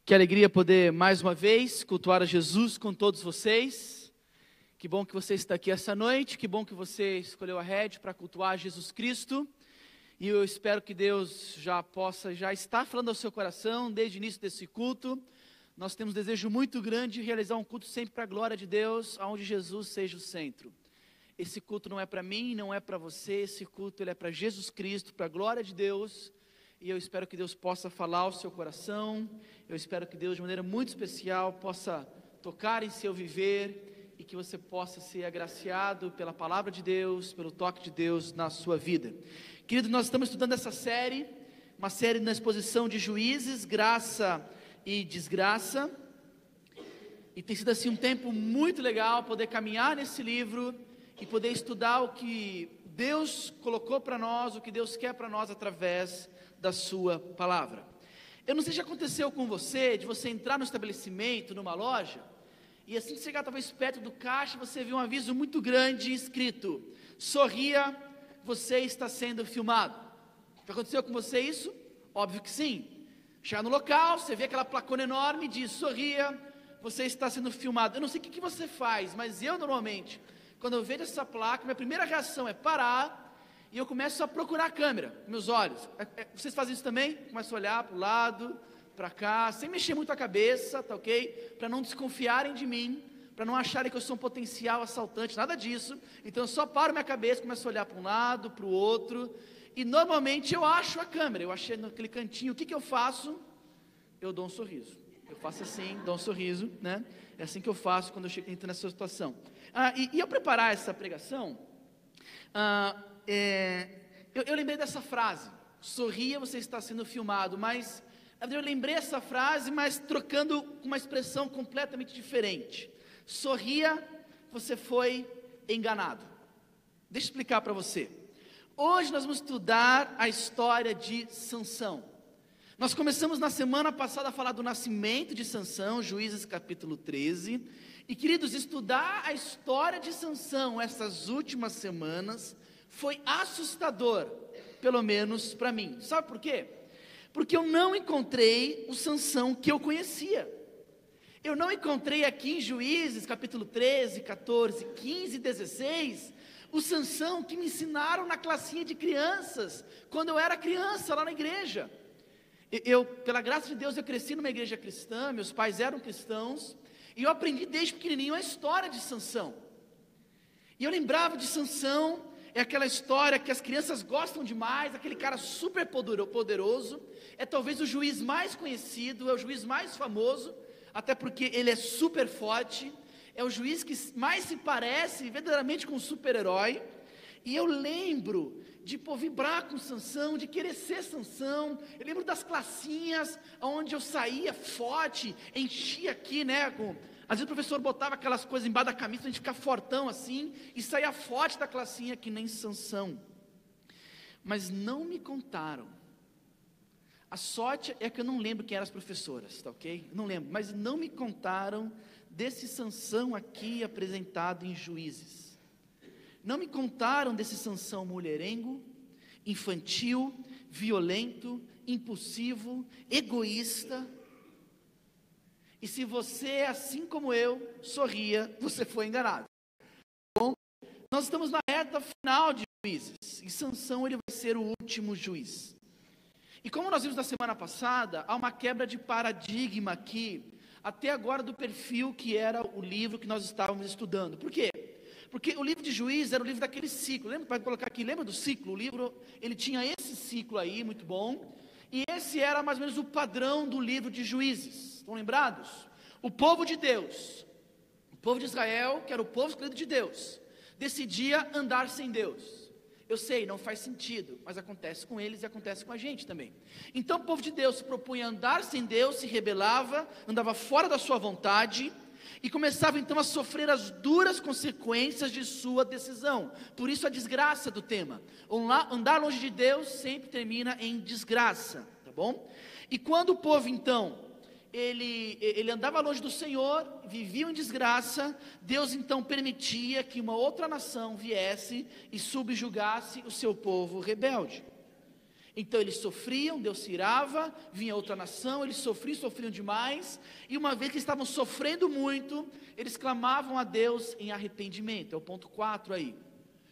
Que alegria poder mais uma vez cultuar a Jesus com todos vocês. Que bom que você está aqui essa noite, que bom que você escolheu a rede para cultuar Jesus Cristo. E eu espero que Deus já estar falando ao seu coração desde o início desse culto. Nós temos um desejo muito grande de realizar um culto sempre para a glória de Deus, onde Jesus seja o centro. Esse culto não é para mim, não é para você, esse culto ele é para Jesus Cristo, para a glória de Deus. E eu espero que Deus possa falar ao seu coração, eu espero que Deus de maneira muito especial possa tocar em seu viver e que você possa ser agraciado pela palavra de Deus, pelo toque de Deus na sua vida. Querido, nós estamos estudando essa série, uma série na exposição de Juízes, graça e desgraça, e tem sido assim um tempo muito legal poder caminhar nesse livro e poder estudar o que Deus colocou para nós, o que Deus quer para nós através da sua palavra. Eu não sei se já aconteceu com você, de você entrar no estabelecimento, numa loja, e assim que chegar talvez perto do caixa, você vê um aviso muito grande escrito: sorria, você está sendo filmado. Já aconteceu com você isso? Óbvio que sim. Chegar no local, você vê aquela placona enorme, diz: sorria, você está sendo filmado. Eu não sei o que você faz, mas eu normalmente, quando eu vejo essa placa, minha primeira reação é parar, e eu começo a procurar a câmera, com meus olhos. Vocês fazem isso também? Começo a olhar para o lado, para cá, sem mexer muito a cabeça, tá ok? Para não desconfiarem de mim, para não acharem que eu sou um potencial assaltante, nada disso. Então eu só paro minha cabeça, começo a olhar para um lado, para o outro, e normalmente eu acho a câmera, eu achei naquele cantinho. O que eu faço? Eu dou um sorriso. Eu faço assim, dou um sorriso, né? É assim que eu faço quando eu entro nessa situação. E ao preparar essa pregação, eu lembrei dessa frase: sorria, você está sendo filmado. Mas eu lembrei essa frase, mas trocando com uma expressão completamente diferente. Sorria, você foi enganado. Deixa eu explicar para você. Hoje nós vamos estudar a história de Sansão. Nós começamos na semana passada a falar do nascimento de Sansão, Juízes capítulo 13. E queridos, estudar a história de Sansão essas últimas semanas foi assustador, pelo menos para mim. Sabe por quê? Porque eu não encontrei o Sansão que eu conhecia. Eu não encontrei aqui em Juízes capítulo 13, 14, 15 e 16 o Sansão que me ensinaram na classinha de crianças, quando eu era criança lá na igreja. Pela graça de Deus, eu cresci numa igreja cristã, meus pais eram cristãos, e eu aprendi desde pequenininho a história de Sansão. E eu lembrava de Sansão, é aquela história que as crianças gostam demais, aquele cara super poderoso, é talvez o juiz mais conhecido, é o juiz mais famoso, até porque ele é super forte, é o juiz que mais se parece verdadeiramente com um super-herói. E eu lembro de vibrar com Sansão, de querer ser Sansão. Eu lembro das classinhas onde eu saía forte, enchia aqui, né, às vezes o professor botava aquelas coisas embaixo da camisa, a gente ficar fortão assim, e saía forte da classinha que nem Sansão. Mas não me contaram. A sorte é que eu não lembro quem eram as professoras, tá ok? Não lembro, mas não me contaram desse Sansão aqui apresentado em Juízes. Não me contaram desse Sansão mulherengo, infantil, violento, impulsivo, egoísta. E se você, assim como eu, sorria, você foi enganado. Bom, nós estamos na reta final de Juízes, e Sansão ele vai ser o último juiz. E como nós vimos na semana passada, há uma quebra de paradigma aqui, até agora do perfil que era o livro que nós estávamos estudando. Por quê? Porque o livro de Juízes era o livro daquele ciclo. Lembra, vai colocar aqui, lembra do ciclo? O livro, ele tinha esse ciclo aí, muito bom. E esse era mais ou menos o padrão do livro de Juízes. Estão lembrados? O povo de Deus, o povo de Israel, que era o povo escolhido de Deus, decidia andar sem Deus. Eu sei, não faz sentido, mas acontece com eles e acontece com a gente também. Então o povo de Deus se propunha a andar sem Deus, se rebelava, andava fora da sua vontade, e começava então a sofrer as duras consequências de sua decisão. Por isso a desgraça do tema. Andar longe de Deus sempre termina em desgraça, tá bom? E quando o povo então, ele andava longe do Senhor, vivia em desgraça, Deus então permitia que uma outra nação viesse e subjugasse o seu povo rebelde. Então eles sofriam, Deus se irava, vinha outra nação, eles sofriam demais, e uma vez que estavam sofrendo muito, eles clamavam a Deus em arrependimento, é o ponto 4 aí.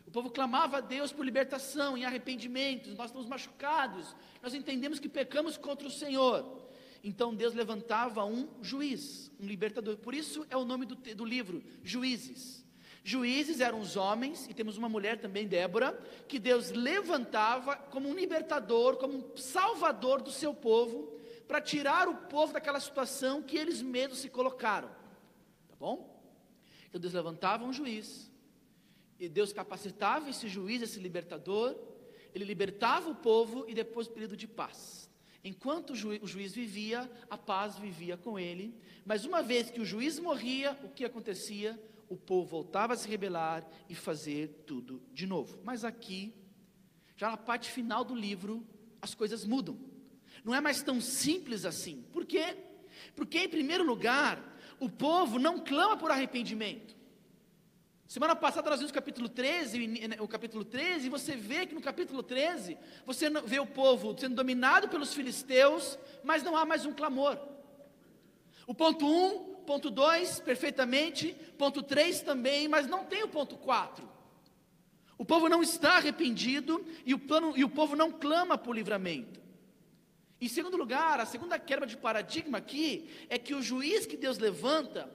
O povo clamava a Deus por libertação, em arrependimento. Nós estamos machucados, nós entendemos que pecamos contra o Senhor. Então Deus levantava um juiz, um libertador, por isso é o nome do livro, Juízes. Juízes eram os homens, e temos uma mulher também, Débora, que Deus levantava como um libertador, como um salvador do seu povo, para tirar o povo daquela situação que eles mesmos se colocaram, tá bom? Então Deus levantava um juiz, e Deus capacitava esse juiz, esse libertador, ele libertava o povo, e depois o período de paz. Enquanto o juiz vivia, a paz vivia com ele, mas uma vez que o juiz morria, o que acontecia? O povo voltava a se rebelar e fazer tudo de novo. Mas aqui, já na parte final do livro, as coisas mudam. Não é mais tão simples assim. Por quê? Porque, em primeiro lugar, o povo não clama por arrependimento. Semana passada nós vimos o capítulo 13, e você vê que no capítulo 13, você vê o povo sendo dominado pelos filisteus, mas não há mais um clamor. O ponto 1, ponto 2, perfeitamente, ponto 3 também, mas não tem o ponto 4. O povo não está arrependido, e o povo não clama por livramento. Em segundo lugar, a segunda quebra de paradigma aqui, é que o juiz que Deus levanta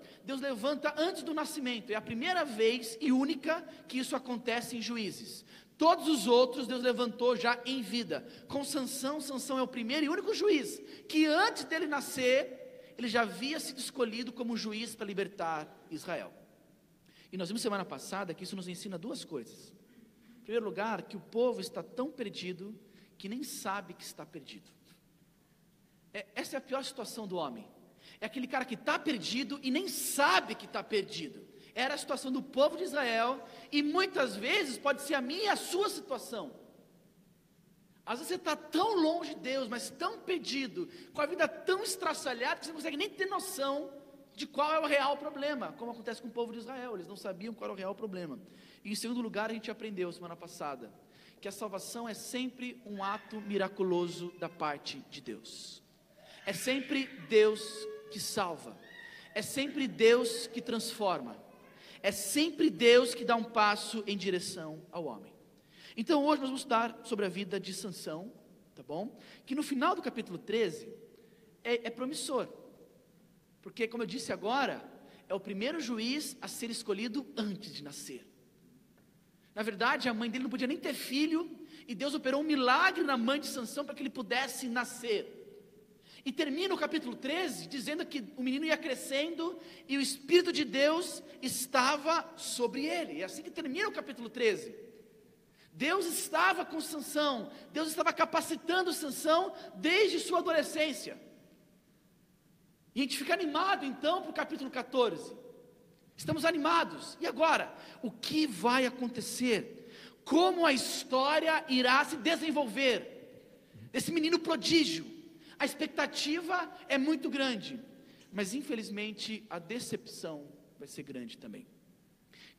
antes do nascimento, é a primeira vez e única que isso acontece em Juízes. Todos os outros Deus levantou já em vida. Com Sansão é o primeiro e único juiz, que antes dele nascer, ele já havia sido escolhido como juiz para libertar Israel. E nós vimos semana passada que isso nos ensina duas coisas. Em primeiro lugar, que o povo está tão perdido, que nem sabe que está perdido. Essa é a pior situação do homem. É aquele cara que está perdido e nem sabe que está perdido. Era a situação do povo de Israel, e muitas vezes pode ser a minha e a sua situação. Às vezes você está tão longe de Deus, mas tão perdido, com a vida tão estraçalhada, que você não consegue nem ter noção de qual é o real problema, como acontece com o povo de Israel. Eles não sabiam qual era o real problema. E em segundo lugar, a gente aprendeu semana passada, que a salvação é sempre um ato miraculoso da parte de Deus. É sempre Deus que salva, é sempre Deus que transforma, é sempre Deus que dá um passo em direção ao homem. Então hoje nós vamos estudar sobre a vida de Sansão, tá bom? Que no final do capítulo 13 é promissor, porque, como eu disse agora, é o primeiro juiz a ser escolhido antes de nascer. Na verdade, a mãe dele não podia nem ter filho, e Deus operou um milagre na mãe de Sansão para que ele pudesse nascer. E termina o capítulo 13 dizendo que o menino ia crescendo e o Espírito de Deus estava sobre ele. É assim que termina o capítulo 13. Deus estava com Sansão, Deus estava capacitando Sansão desde sua adolescência. E a gente fica animado então para o capítulo 14. Estamos animados. E agora? O que vai acontecer? Como a história irá se desenvolver? Esse menino prodígio. A expectativa é muito grande, mas infelizmente a decepção vai ser grande também.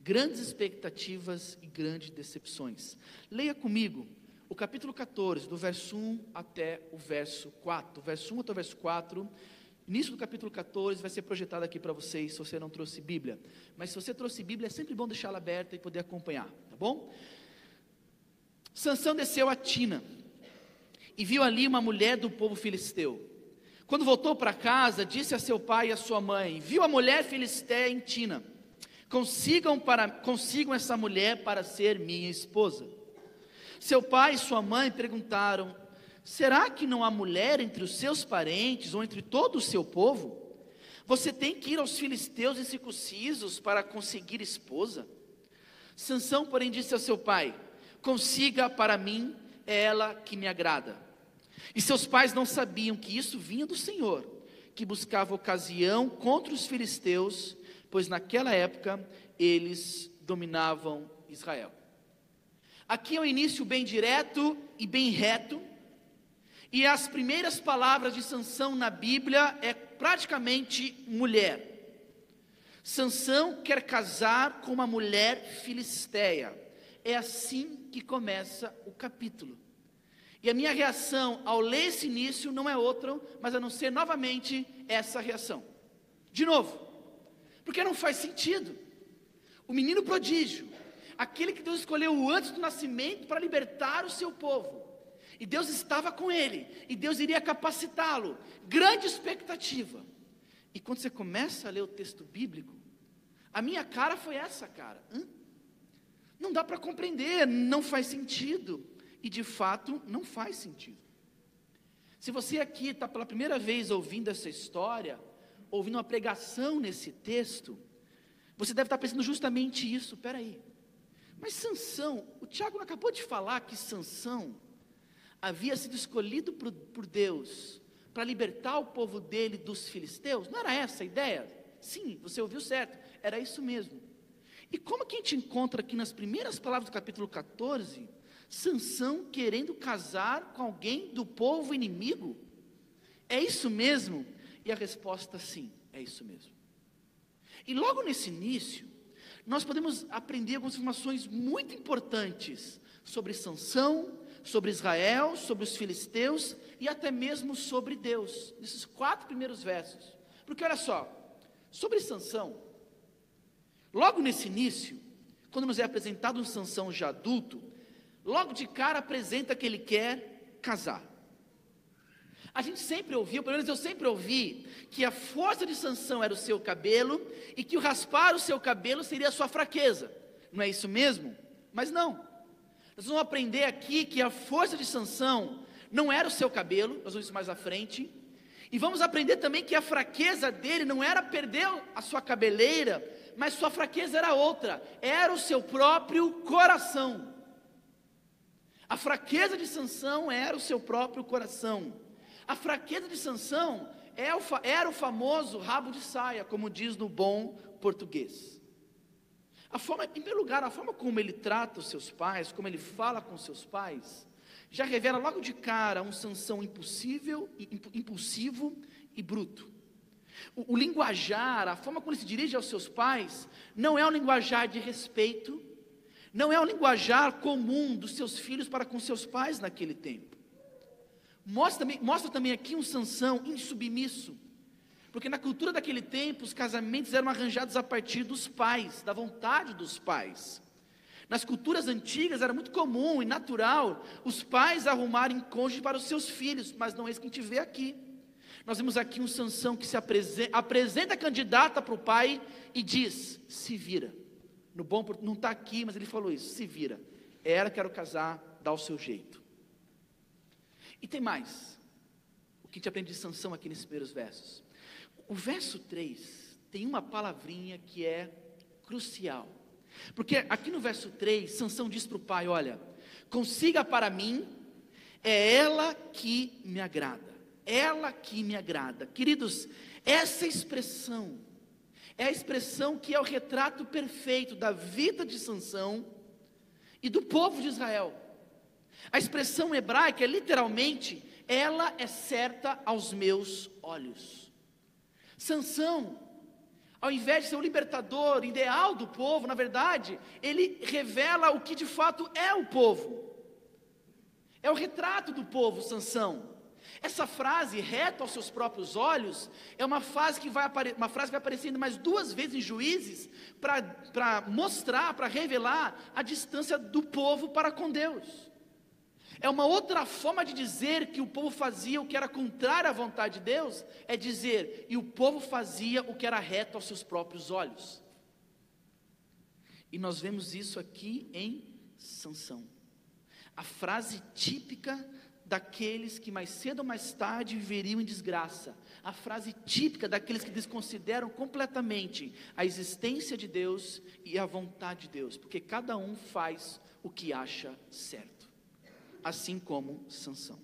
Grandes expectativas e grandes decepções. Leia comigo o capítulo 14, do verso 1 até o verso 4. Verso 1 até o verso 4, início do capítulo 14, vai ser projetado aqui para vocês, se você não trouxe Bíblia. Mas se você trouxe Bíblia, é sempre bom deixá-la aberta e poder acompanhar, tá bom? Sansão desceu a Tina e viu ali uma mulher do povo filisteu. Quando voltou para casa, disse a seu pai e a sua mãe: viu a mulher filisteia em Tina, consigam essa mulher para ser minha esposa. Seu pai e sua mãe perguntaram: será que não há mulher entre os seus parentes ou entre todo o seu povo? Você tem que ir aos filisteus incircuncisos para conseguir esposa? Sansão, porém, disse ao seu pai: consiga para mim, é ela que me agrada. E seus pais não sabiam que isso vinha do Senhor, que buscava ocasião contra os filisteus, pois naquela época eles dominavam Israel. Aqui é um início bem direto e bem reto, e as primeiras palavras de Sansão na Bíblia é praticamente mulher. Sansão quer casar com uma mulher filisteia. É assim que começa o capítulo. E a minha reação ao ler esse início não é outra, mas a não ser novamente essa reação. De novo, porque não faz sentido. O menino prodígio, aquele que Deus escolheu antes do nascimento para libertar o seu povo. E Deus estava com ele, e Deus iria capacitá-lo. Grande expectativa. E quando você começa a ler o texto bíblico, a minha cara foi essa, cara. Não dá para compreender, não faz sentido. E de fato, não faz sentido. Se você aqui está pela primeira vez ouvindo essa história, ouvindo uma pregação nesse texto, você deve estar pensando justamente isso. Espera aí, mas Sansão, o Tiago acabou de falar que Sansão havia sido escolhido por Deus para libertar o povo dele dos filisteus. Não era essa a ideia? Sim, você ouviu certo, era isso mesmo. E como que a gente encontra aqui nas primeiras palavras do capítulo 14, Sansão querendo casar com alguém do povo inimigo? É isso mesmo? E a resposta sim, é isso mesmo. E logo nesse início, nós podemos aprender algumas informações muito importantes sobre Sansão, sobre Israel, sobre os filisteus e até mesmo sobre Deus, nesses 4 primeiros versos. Porque olha só, sobre Sansão, logo nesse início, quando nos é apresentado um Sansão já adulto, logo de cara apresenta que ele quer casar. A gente sempre ouviu, pelo menos eu sempre ouvi, que a força de Sansão era o seu cabelo, e que o raspar o seu cabelo seria a sua fraqueza. Não é isso mesmo? Mas não. Nós vamos aprender aqui que a força de Sansão não era o seu cabelo, nós vamos isso mais à frente. E vamos aprender também que a fraqueza dele não era perder a sua cabeleira, mas sua fraqueza era outra, era o seu próprio coração. A fraqueza de Sansão era o seu próprio coração. A fraqueza de Sansão era o famoso rabo de saia, como diz no bom português. Em primeiro lugar, a forma como ele trata os seus pais, como ele fala com os seus pais, já revela logo de cara um Sansão impulsivo e bruto. O linguajar, a forma como ele se dirige aos seus pais, não é um linguajar de respeito, não é um linguajar comum dos seus filhos para com seus pais naquele tempo. Mostra também aqui um Sansão insubmisso, porque na cultura daquele tempo os casamentos eram arranjados a partir dos pais, da vontade dos pais. Nas culturas antigas era muito comum e natural os pais arrumarem cônjuge para os seus filhos, mas não é isso que a gente vê aqui. Nós vemos aqui um Sansão que se apresenta candidata para o pai e diz, se vira. Não está aqui, mas ele falou isso, se vira. Ela quer casar, dá o seu jeito. E tem mais, o que a gente aprende de Sansão aqui nesses primeiros versos. O verso 3 tem uma palavrinha que é crucial, porque aqui no verso 3, Sansão diz para o pai, olha, consiga para mim, é ela que me agrada, ela que me agrada. Queridos, essa expressão, é a expressão que é o retrato perfeito da vida de Sansão e do povo de Israel. A expressão hebraica é literalmente, ela é certa aos meus olhos. Sansão, ao invés de ser o libertador ideal do povo, na verdade, ele revela o que de fato é o povo. É o retrato do povo, Sansão. Essa frase, reto aos seus próprios olhos, é uma frase que vai aparecendo mais 2 vezes em Juízes, para mostrar, para revelar a distância do povo para com Deus. É uma outra forma de dizer que o povo fazia o que era contrário à vontade de Deus, é dizer, e o povo fazia o que era reto aos seus próprios olhos. E nós vemos isso aqui em Sansão. A frase típica daqueles que mais cedo ou mais tarde viveriam em desgraça. A frase típica daqueles que desconsideram completamente a existência de Deus e a vontade de Deus, porque cada um faz o que acha certo. Assim como Sansão.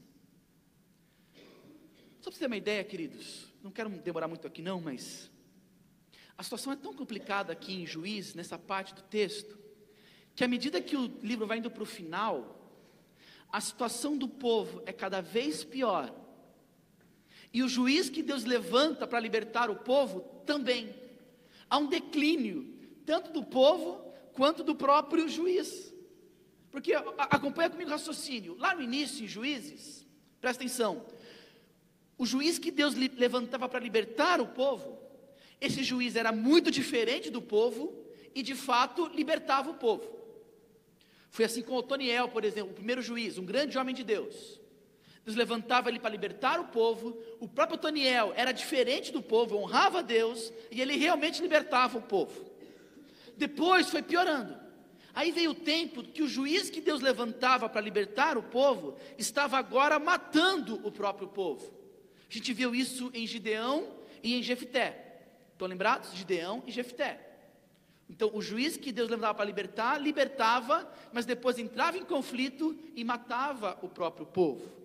Só para você ter uma ideia, queridos, não quero demorar muito aqui não, mas a situação é tão complicada aqui em Juízes, nessa parte do texto, que à medida que o livro vai indo para o final, a situação do povo é cada vez pior, e o juiz que Deus levanta para libertar o povo também. Há um declínio, tanto do povo, quanto do próprio juiz. Porque acompanha comigo o raciocínio. Lá no início, em Juízes, presta atenção. O juiz que Deus levantava para libertar o povo, esse juiz era muito diferente do povo e de fato libertava o povo. Foi assim com Otoniel, por exemplo, o primeiro juiz, um grande homem de Deus. Deus levantava ele para libertar o povo. O próprio Otoniel era diferente do povo, honrava a Deus e ele realmente libertava o povo. Depois foi piorando. Aí veio o tempo que o juiz que Deus levantava para libertar o povo estava agora matando o próprio povo. A gente viu isso em Gideão e em Jefté. Estão lembrados? Gideão e Jefté. Então o juiz que Deus levantava para libertar, libertava, mas depois entrava em conflito e matava o próprio povo.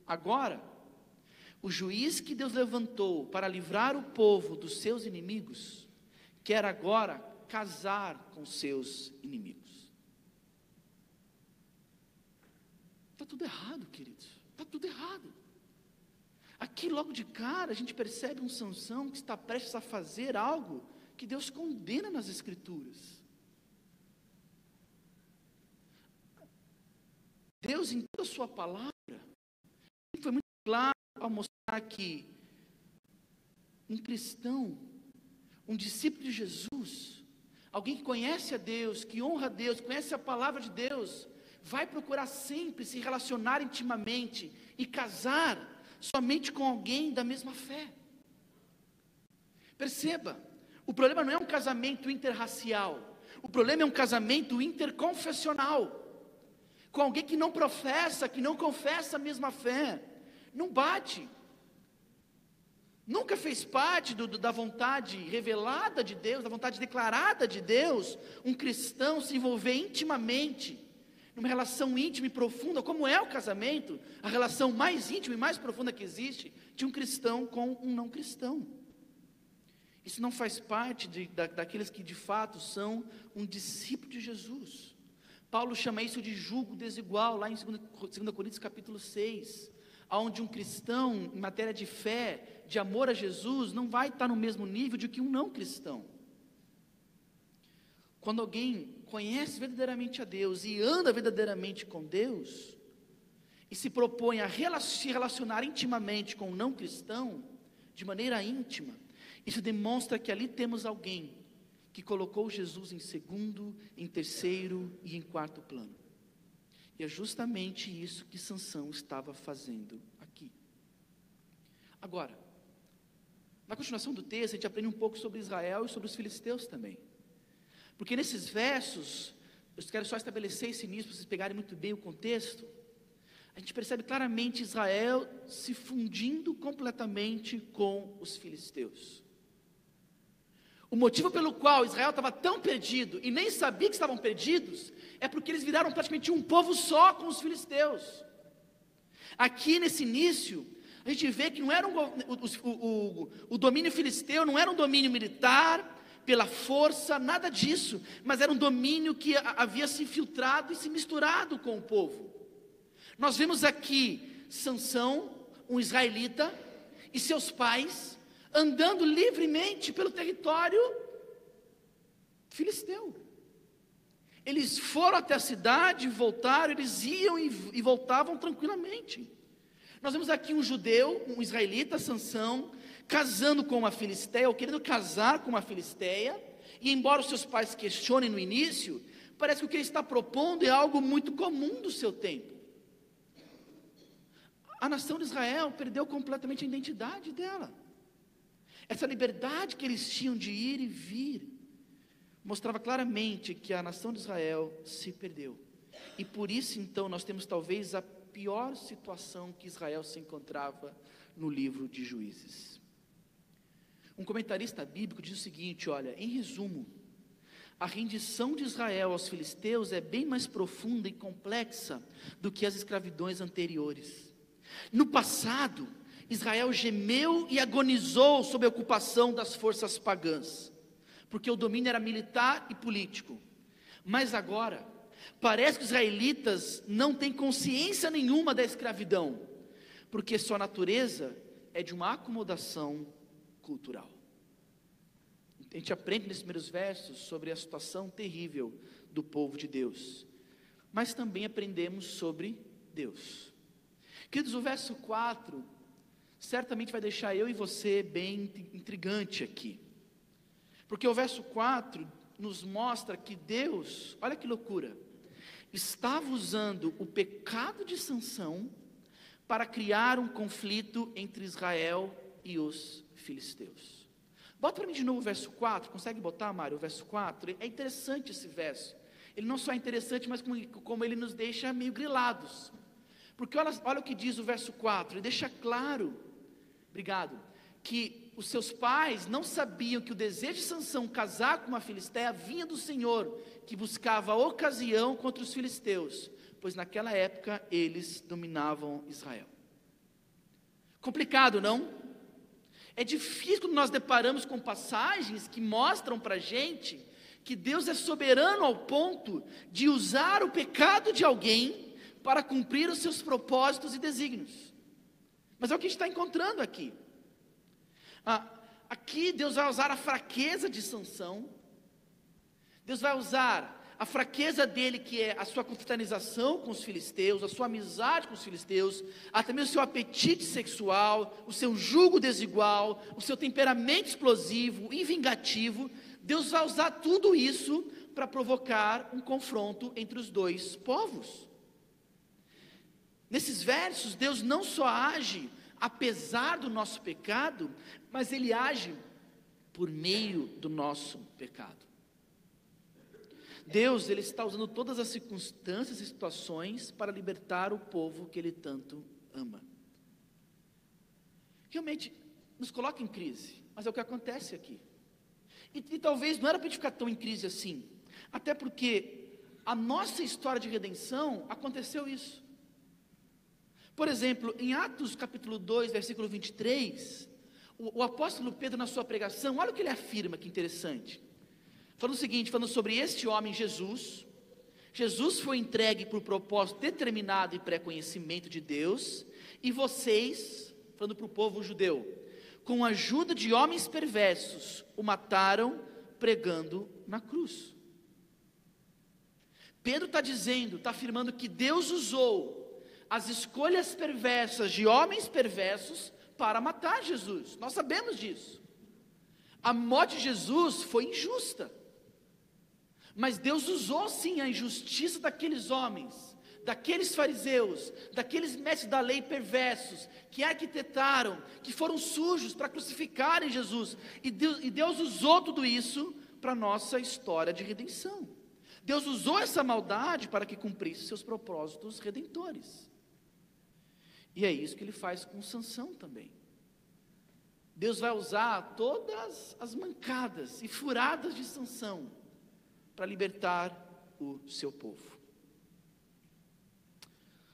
Agora, o juiz que Deus levantou para livrar o povo dos seus inimigos, quer agora casar com seus inimigos. Está tudo errado, queridos. Está tudo errado. Aqui logo de cara a gente percebe um Sansão que está prestes a fazer algo que Deus condena nas Escrituras. Deus em toda a sua palavra foi muito claro ao mostrar que um cristão, um discípulo de Jesus, alguém que conhece a Deus, que honra a Deus, conhece a palavra de Deus, vai procurar sempre se relacionar intimamente e casar somente com alguém da mesma fé. Perceba, o problema não é um casamento interracial, o problema é um casamento interconfessional, com alguém que não professa, que não confessa a mesma fé. Não bate. Nunca fez parte da vontade revelada de Deus, da vontade declarada de Deus, um cristão se envolver intimamente, numa relação íntima e profunda, como é o casamento, a relação mais íntima e mais profunda que existe, de um cristão com um não cristão. Isso não faz parte daqueles que de fato são um discípulo de Jesus. Paulo chama isso de jugo desigual, lá em 2 Coríntios capítulo 6, onde um cristão, em matéria de fé, de amor a Jesus, não vai estar no mesmo nível de que um não cristão. Quando alguém conhece verdadeiramente a Deus e anda verdadeiramente com Deus, e se propõe a se relacionar intimamente com um não cristão, de maneira íntima, isso demonstra que ali temos alguém que colocou Jesus em segundo, em terceiro e em quarto plano. E é justamente isso que Sansão estava fazendo aqui. Agora, na continuação do texto, a gente aprende um pouco sobre Israel e sobre os filisteus também. Porque nesses versos, eu quero só estabelecer esse início, para vocês pegarem muito bem o contexto. A gente percebe claramente Israel se fundindo completamente com os filisteus. O motivo pelo qual Israel estava tão perdido, e nem sabia que estavam perdidos, é porque eles viraram praticamente um povo só com os filisteus. Aqui nesse início, a gente vê que não era o domínio filisteu, não era um domínio militar, pela força, nada disso, mas era um domínio que havia se infiltrado e se misturado com o povo. Nós vemos aqui Sansão, um israelita, e seus pais, andando livremente pelo território filisteu. Eles foram até a cidade, voltaram, eles iam e voltavam tranquilamente. Nós vemos aqui um judeu, um israelita, Sansão, casando com uma filisteia, ou querendo casar com uma filisteia, e embora os seus pais questionem no início, parece que o que ele está propondo é algo muito comum do seu tempo. A nação de Israel perdeu completamente a identidade dela. Essa liberdade que eles tinham de ir e vir, mostrava claramente que a nação de Israel se perdeu. E por isso então nós temos talvez a pior situação que Israel se encontrava no livro de Juízes. Um comentarista bíblico diz o seguinte, olha, em resumo, a rendição de Israel aos filisteus é bem mais profunda e complexa do que as escravidões anteriores. No passado, Israel gemeu e agonizou sob a ocupação das forças pagãs, porque o domínio era militar e político. Mas agora, parece que os israelitas não têm consciência nenhuma da escravidão, porque sua natureza é de uma acomodação cultural. A gente aprende nesses primeiros versos sobre a situação terrível do povo de Deus. mas também aprendemos sobre Deus. Queridos, o verso 4 certamente vai deixar eu e você bem intrigante aqui, porque o verso 4 nos mostra que Deus, olha que loucura, estava usando o pecado de Sansão para criar um conflito entre Israel e os filisteus. Bota para mim de novo o verso 4, consegue botar, Mário, o verso 4? É interessante esse verso, ele não só é interessante, mas como ele nos deixa meio grilados, porque olha o que diz o verso 4, ele deixa claro, obrigado, que os seus pais não sabiam que o desejo de Sansão casar com uma filisteia vinha do Senhor, que buscava ocasião contra os filisteus, pois naquela época eles dominavam Israel. Complicado, não? É difícil quando nós deparamos com passagens que mostram para a gente que Deus é soberano ao ponto de usar o pecado de alguém para cumprir os seus propósitos e desígnios. Mas é o que a gente está encontrando aqui. Aqui Deus vai usar a fraqueza de Sansão, Deus vai usar a fraqueza dele, que é a sua confraternização com os filisteus, a sua amizade com os filisteus, também o seu apetite sexual, o seu jugo desigual, o seu temperamento explosivo e vingativo. Deus vai usar tudo isso para provocar um confronto entre os dois povos. Nesses versos, Deus não só age apesar do nosso pecado, mas Ele age por meio do nosso pecado. Deus, Ele está usando todas as circunstâncias e situações para libertar o povo que Ele tanto ama. Realmente, nos coloca em crise, mas é o que acontece aqui. E talvez não era para a gente ficar tão em crise assim, até porque a nossa história de redenção aconteceu isso. Por exemplo, em Atos capítulo 2, versículo 23, o apóstolo Pedro, na sua pregação, olha o que ele afirma, que interessante. Falando o seguinte, falando sobre este homem Jesus. Jesus foi entregue por propósito determinado e pré-conhecimento de Deus, e vocês, falando para o povo judeu, com a ajuda de homens perversos, o mataram pregando na cruz. Pedro está dizendo, está afirmando que Deus usou as escolhas perversas de homens perversos para matar Jesus. Nós sabemos disso. A morte de Jesus foi injusta, mas Deus usou sim a injustiça daqueles homens, daqueles fariseus, daqueles mestres da lei perversos, que arquitetaram, que foram sujos para crucificarem Jesus, e Deus usou tudo isso para a nossa história de redenção. Deus usou essa maldade para que cumprisse seus propósitos redentores. E é isso que Ele faz com Sansão também. Deus vai usar todas as mancadas e furadas de Sansão para libertar o seu povo.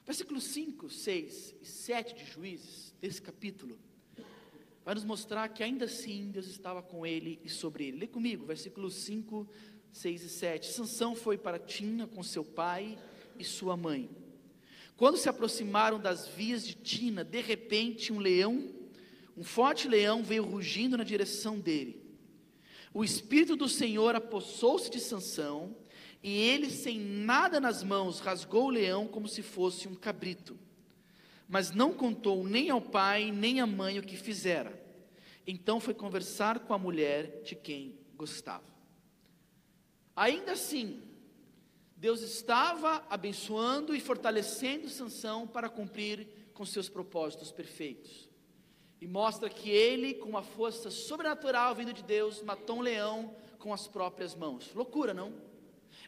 Versículos 5, 6 e 7 de Juízes, desse capítulo, vai nos mostrar que ainda assim Deus estava com ele e sobre ele. Lê comigo, versículos 5, 6 e 7. Sansão foi para Timna com seu pai e sua mãe. Quando se aproximaram das vias de Timna, de repente um forte leão veio rugindo na direção dele. O Espírito do Senhor apossou-se de Sansão, e ele, sem nada nas mãos, rasgou o leão como se fosse um cabrito. Mas não contou nem ao pai, nem à mãe o que fizera. Então foi conversar com a mulher de quem gostava. Ainda assim, Deus estava abençoando e fortalecendo Sansão para cumprir com seus propósitos perfeitos. E mostra que ele, com uma força sobrenatural vinda de Deus, matou um leão com as próprias mãos. Loucura, não?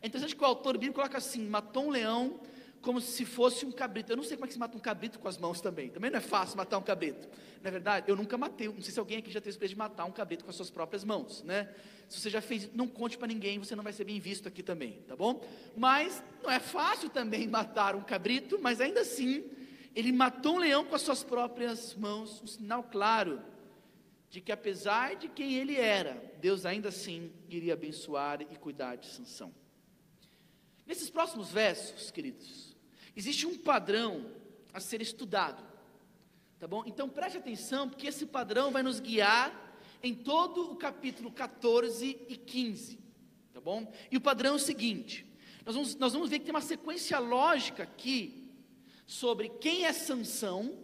É interessante que o autor bíblico coloca assim, matou um leão como se fosse um cabrito. Eu não sei como é que se mata um cabrito com as mãos também. Também não é fácil matar um cabrito. Na verdade, eu nunca matei. Não sei se alguém aqui já teve a experiência de matar um cabrito com as suas próprias mãos, né? Se você já fez, não conte para ninguém, você não vai ser bem visto aqui também, tá bom? Mas não é fácil também matar um cabrito, mas ainda assim, ele matou um leão com as suas próprias mãos, um sinal claro de que apesar de quem ele era, Deus ainda assim iria abençoar e cuidar de Sansão. Nesses próximos versos, queridos, existe um padrão a ser estudado, tá bom? Então preste atenção, porque esse padrão vai nos guiar em todo o capítulo 14 e 15, tá bom? E o padrão é o seguinte: Nós vamos ver que tem uma sequência lógica aqui sobre quem é Sansão.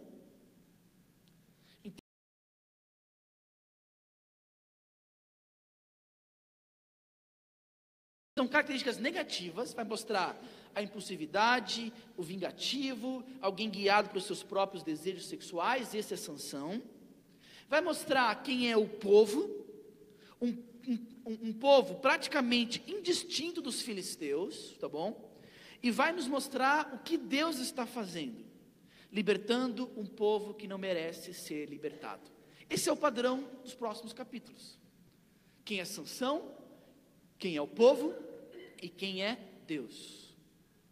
São características negativas, vai mostrar a impulsividade, o vingativo, alguém guiado pelos seus próprios desejos sexuais, esse é Sansão. Vai mostrar quem é o povo, um povo praticamente indistinto dos filisteus, tá bom? E vai nos mostrar o que Deus está fazendo, libertando um povo que não merece ser libertado. Esse é o padrão dos próximos capítulos. Quem é Sansão, quem é o povo e quem é Deus,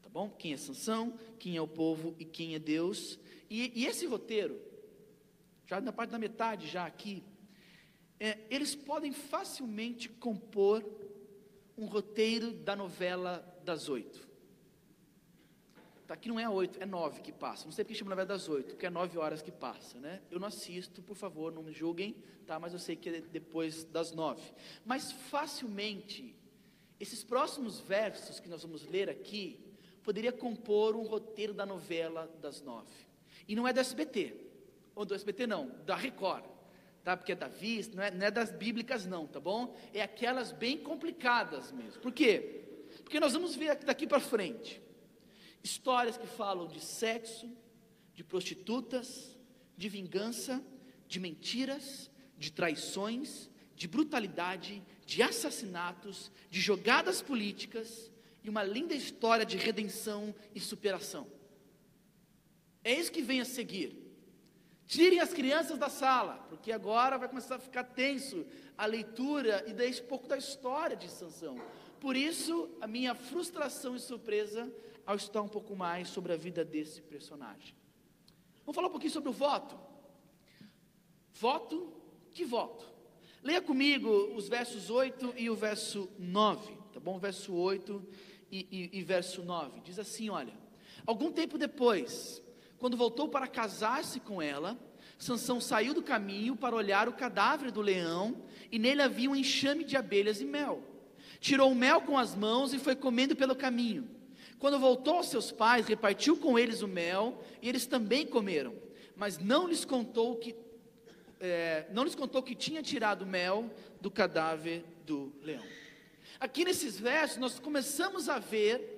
tá bom? Quem é Sansão, quem é o povo e quem é Deus. E esse roteiro, já na parte da metade já aqui, eles podem facilmente compor um roteiro da novela das 8. Tá, aqui não é 8, é 9 que passa. Não sei porque chama novela das 8, porque é 9 horas que passa, né? Eu não assisto, por favor, não me julguem, tá? Mas eu sei que é depois das 9. Mas facilmente, esses próximos versos que nós vamos ler aqui, poderia compor um roteiro da novela das 9. E não é do SBT, ou do SBT não, da Record, tá? Porque é da Viz, não é das bíblicas não, tá bom? É aquelas bem complicadas mesmo. Por quê? Porque nós vamos ver daqui para frente histórias que falam de sexo, de prostitutas, de vingança, de mentiras, de traições, de brutalidade, de assassinatos, de jogadas políticas e uma linda história de redenção e superação. É isso que vem a seguir. Tirem as crianças da sala, porque agora vai começar a ficar tenso a leitura e daí um pouco da história de Sansão. Por isso, a minha frustração e surpresa ao estudar um pouco mais sobre a vida desse personagem. Vamos falar um pouquinho sobre o voto. Voto? Que voto? Leia comigo os versos 8 e o verso 9, tá bom? Verso 8 e verso 9. Diz assim, olha: algum tempo depois, quando voltou para casar-se com ela, Sansão saiu do caminho para olhar o cadáver do leão, e nele havia um enxame de abelhas e mel. Tirou o mel com as mãos e foi comendo pelo caminho. Quando voltou aos seus pais, repartiu com eles o mel, e eles também comeram, mas não lhes contou que tinha tirado o mel do cadáver do leão. Aqui nesses versos nós começamos a ver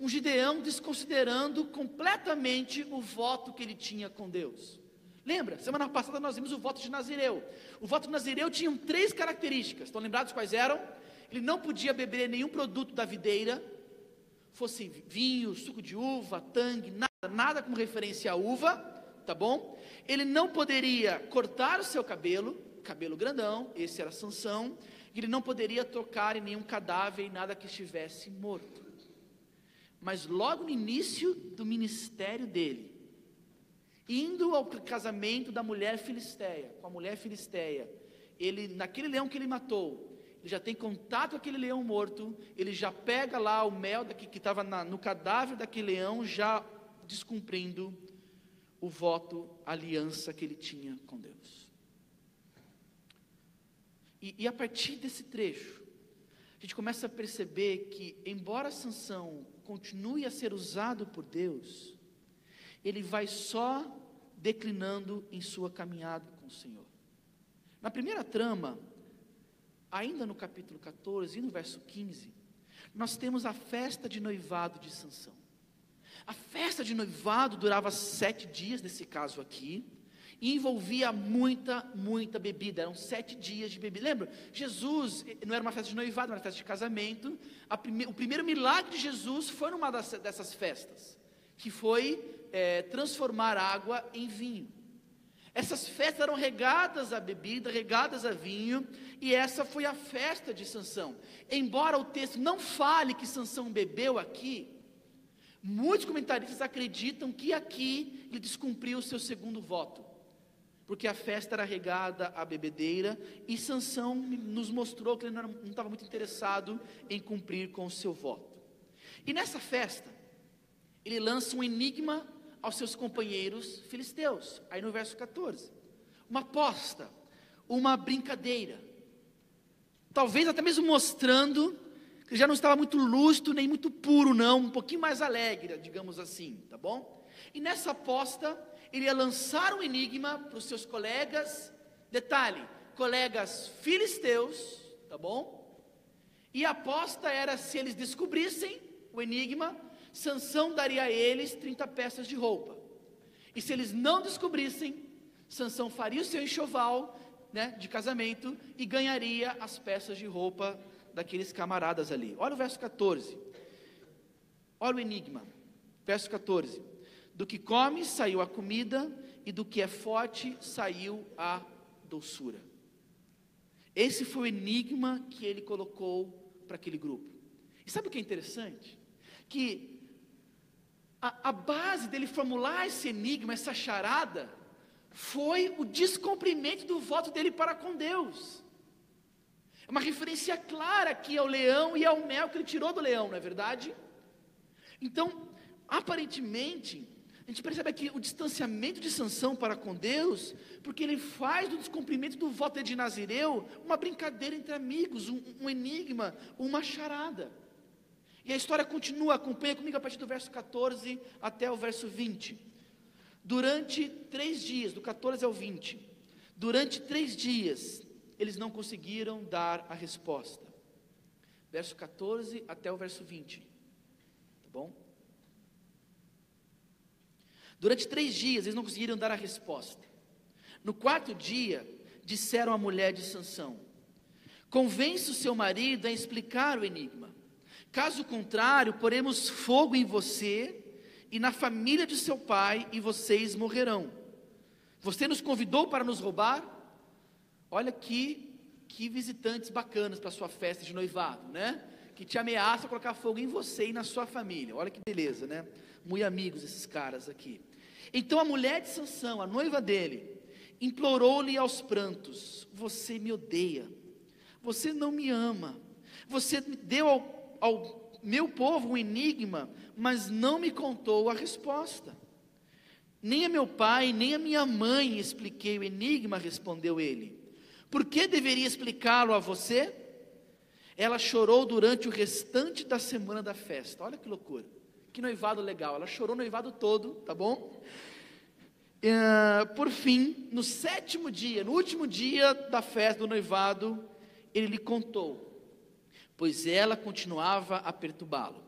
um Gideão desconsiderando completamente o voto que ele tinha com Deus. Lembra? Semana passada nós vimos o voto de Nazireu. O voto de Nazireu tinha 3 características. Estão lembrados quais eram? Ele não podia beber nenhum produto da videira, fosse vinho, suco de uva, tangue, nada com referência à uva, tá bom? Ele não poderia cortar o seu cabelo grandão, esse era Sansão, e ele não poderia tocar em nenhum cadáver, em nada que estivesse morto. Mas logo no início do ministério dele, indo ao casamento da mulher filisteia, com a mulher filisteia, ele, naquele leão que ele matou, ele já tem contato com aquele leão morto, ele já pega lá o mel que estava no cadáver daquele leão, já descumprindo o voto, a aliança que ele tinha com Deus. E a partir desse trecho, a gente começa a perceber que, embora Sansão continue a ser usado por Deus, ele vai só declinando em sua caminhada com o Senhor. Na primeira trama, ainda no capítulo 14 e no verso 15, nós temos a festa de noivado de Sansão. A festa de noivado durava 7 dias, nesse caso aqui, e envolvia muita bebida. Eram 7 dias de bebida. Lembra? Jesus, não era uma festa de noivado, era uma festa de casamento. O primeiro milagre de Jesus foi numa dessas festas, que foi transformar água em vinho. Essas festas eram regadas a bebida, regadas a vinho, e essa foi a festa de Sansão. Embora o texto não fale que Sansão bebeu aqui, muitos comentaristas acreditam que aqui ele descumpriu o seu segundo voto, porque a festa era regada à bebedeira, e Sansão nos mostrou que ele não estava muito interessado em cumprir com o seu voto. E nessa festa, ele lança um enigma aos seus companheiros filisteus, aí no verso 14, uma aposta, uma brincadeira, talvez até mesmo mostrando Ele já não estava muito lúcido, nem muito puro não, um pouquinho mais alegre, digamos assim, tá bom? E nessa aposta, ele ia lançar um enigma para os seus colegas, detalhe, colegas filisteus, tá bom? E a aposta era, se eles descobrissem o enigma, Sansão daria a eles 30 peças de roupa. E se eles não descobrissem, Sansão faria o seu enxoval, né, de casamento e ganharia as peças de roupa daqueles camaradas ali. Olha o verso 14. Olha o enigma. Verso 14. Do que come saiu a comida, e do que é forte saiu a doçura. Esse foi o enigma que ele colocou para aquele grupo. E sabe o que é interessante? Que a base dele formular esse enigma, essa charada, foi o descumprimento do voto dele para com Deus. É uma referência clara aqui ao leão e ao mel que ele tirou do leão, não é verdade? Então, aparentemente, a gente percebe aqui o distanciamento de Sansão para com Deus, porque ele faz do descumprimento do voto de Nazireu uma brincadeira entre amigos, um enigma, uma charada. E a história continua, acompanha comigo a partir do verso 14 até o verso 20. Durante 3 dias, do 14 ao 20, durante 3 dias, eles não conseguiram dar a resposta. Verso 14 até o verso 20, tá bom? Durante 3 dias, eles não conseguiram dar a resposta. No 4º dia, disseram à mulher de Sansão: convence o seu marido a explicar o enigma. Caso contrário, poremos fogo em você e na família de seu pai, e vocês morrerão. Você nos convidou para nos roubar? Olha que visitantes bacanas para a sua festa de noivado, né? Que te ameaçam a colocar fogo em você e na sua família. Olha que beleza, né? Muito amigos esses caras aqui. Então a mulher de Sansão, a noiva dele, implorou-lhe aos prantos: você me odeia, você não me ama, você deu ao meu povo um enigma, mas não me contou a resposta. Nem a meu pai, nem a minha mãe expliquei o enigma, respondeu ele. Por que deveria explicá-lo a você? Ela chorou durante o restante da semana da festa. Olha que loucura, que noivado legal. Ela chorou o noivado todo, tá bom? Por fim, no 7º dia, no último dia da festa do noivado, ele lhe contou, pois ela continuava a perturbá-lo.